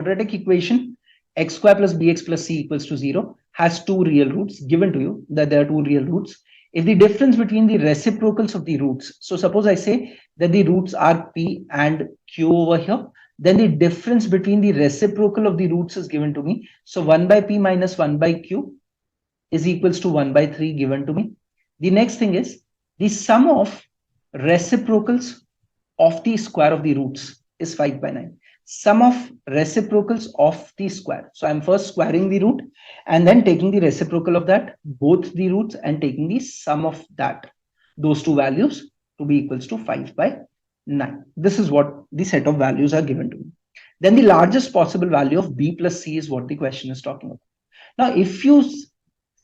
quadratic equation x square plus bx plus c equals to 0 has two real roots, given to you that there are two real roots. If the difference between the reciprocals of the roots, so suppose I say that the roots are p and q over here, then the difference between the reciprocal of the roots is given to me. So 1 by p minus 1 by q is equals to 1 by 3 given to me. The next thing is the sum of reciprocals of the square of the roots is 5 by 9. Sum of reciprocals of the square. So I'm first squaring the root and then taking the reciprocal of that, both the roots, and taking the sum of that, those two values, to be equals to 5 by 9. This is what the set of values are given to me. Then the largest possible value of b plus c is what the question is talking about. Now, if you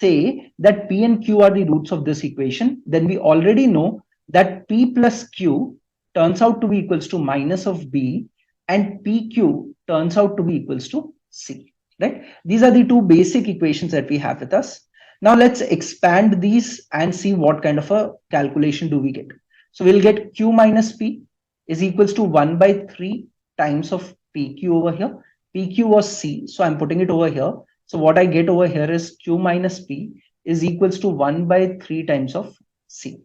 say that p and q are the roots of this equation, then we already know that p plus q turns out to be equals to minus of b, and pq turns out to be equals to c, right? These are the two basic equations that we have with us. Now let's expand these and see what kind of a calculation do we get. So we'll get q minus p is equals to 1 by 3 times of pq over here. Pq was c, so I'm putting it over here. So what I get over here is q minus p is equals to 1 by 3 times of c.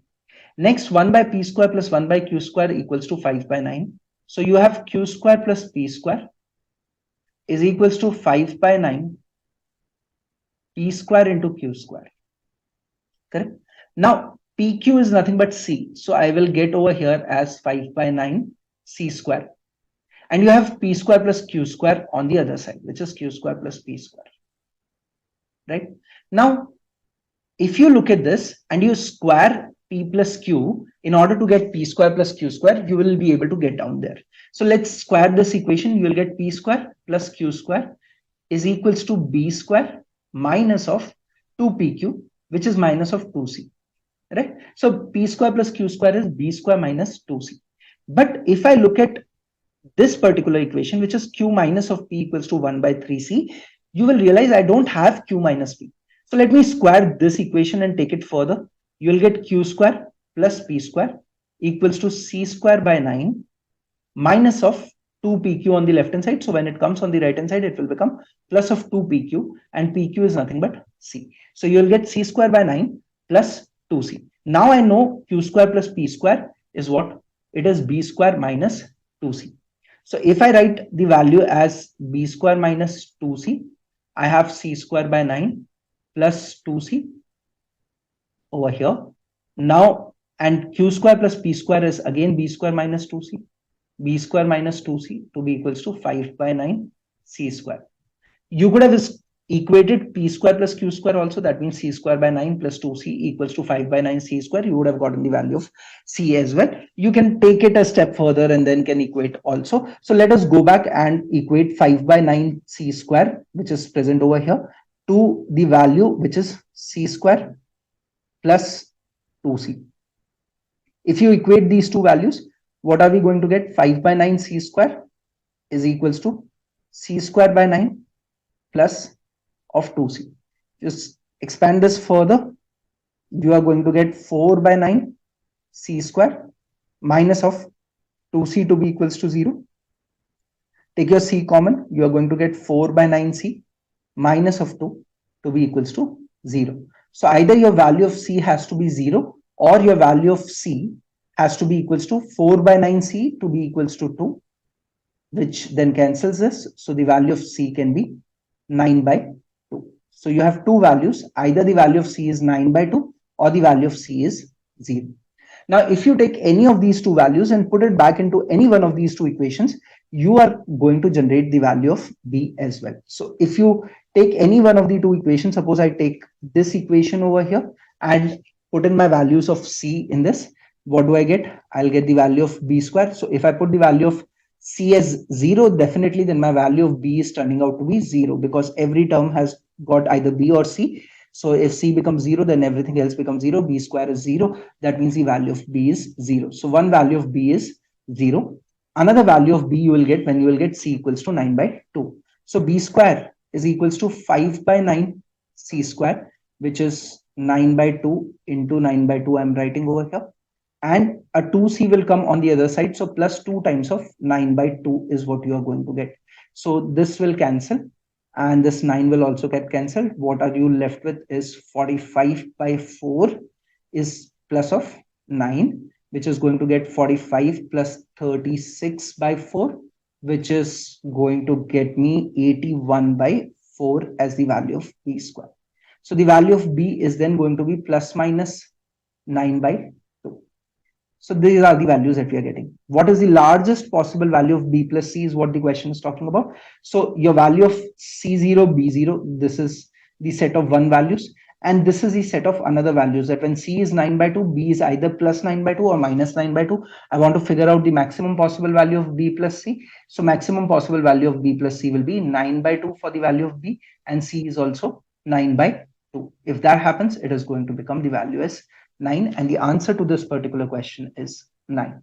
Next, 1 by p square plus 1 by q square equals to 5 by 9. So you have q square plus p square is equals to 5 by 9 p square into q square. Correct? Now, pq is nothing but c. So I will get over here as 5 by 9 c square. And you have p square plus q square on the other side, which is q square plus p square. Right? Now, if you look at this and you square p plus q in order to get p square plus q square, you will be able to get down there. So let's square this equation. You will get p square plus q square is equals to b square minus of 2pq, which is minus of 2c. Right? So p square plus q square is b square minus 2c. But if I look at this particular equation, which is q minus of p equals to 1 by 3c, you will realize I don't have q minus p. So let me square this equation and take it further. You will get q square plus p square equals to c square by 9 minus of 2pq on the left hand side. So when it comes on the right hand side, it will become plus of 2pq, and pq is nothing but c. So you will get c square by 9 plus 2c. Now I know q square plus p square is what? It is b square minus 2c. So if I write the value as b square minus 2c, I have c square by 9 plus 2c over here. Now, and q square plus p square is again b square minus 2c. B square minus 2c to be equals to 5 by 9 c square. You could have equated p square plus q square also. That means c square by 9 plus 2c equals to 5 by 9 c square. You would have gotten the value of c as well. You can take it a step further and then can equate also. So let us go back and equate 5 by 9 c square, which is present over here, to the value which is c square plus 2c. If you equate these two values, what are we going to get? 5 by 9 c square is equals to c square by 9 plus of 2c. Just expand this further. You are going to get 4 by 9 c square minus of 2c to be equals to 0. Take your c common. You are going to get 4 by 9c minus of 2 to be equals to 0. So either your value of c has to be 0 or your value of c has to be equals to 4 by 9c to be equals to 2, which then cancels this. So the value of c can be 9 by 2. So you have two values. Either the value of c is 9 by 2 or the value of c is 0. Now, if you take any of these two values and put it back into any one of these two equations, you are going to generate the value of b as well. So if you take any one of the two equations, suppose I take this equation over here and put in my values of c in this, what do I get? I'll get the value of b square. So if I put the value of c as 0, definitely then my value of b is turning out to be 0, because every term has got either b or c. So if c becomes 0, then everything else becomes 0. B square is 0. That means the value of b is 0. So one value of b is 0. Another value of b you will get when you will get c equals to 9 by 2. So b square is equals to 5 by 9 c square, which is 9 by 2 into 9 by 2 I'm writing over here. And a 2c will come on the other side. So plus 2 times of 9 by 2 is what you are going to get. So this will cancel and this 9 will also get cancelled. What are you left with is 45 by 4 is plus of 9, which is going to get 45 plus 36 by 4, which is going to get me 81 by 4 as the value of b square. So the value of b is then going to be plus minus 9 by 2. So these are the values that we are getting. What is the largest possible value of b plus c is what the question is talking about. So your value of c0, b0, this is the set of 1 values. And this is the set of another values that when c is 9 by 2, b is either plus 9 by 2 or minus 9 by 2. I want to figure out the maximum possible value of b plus c. So maximum possible value of b plus c will be 9 by 2 for the value of b, and c is also 9 by 2. If that happens, it is going to become the value as 9, and the answer to this particular question is 9.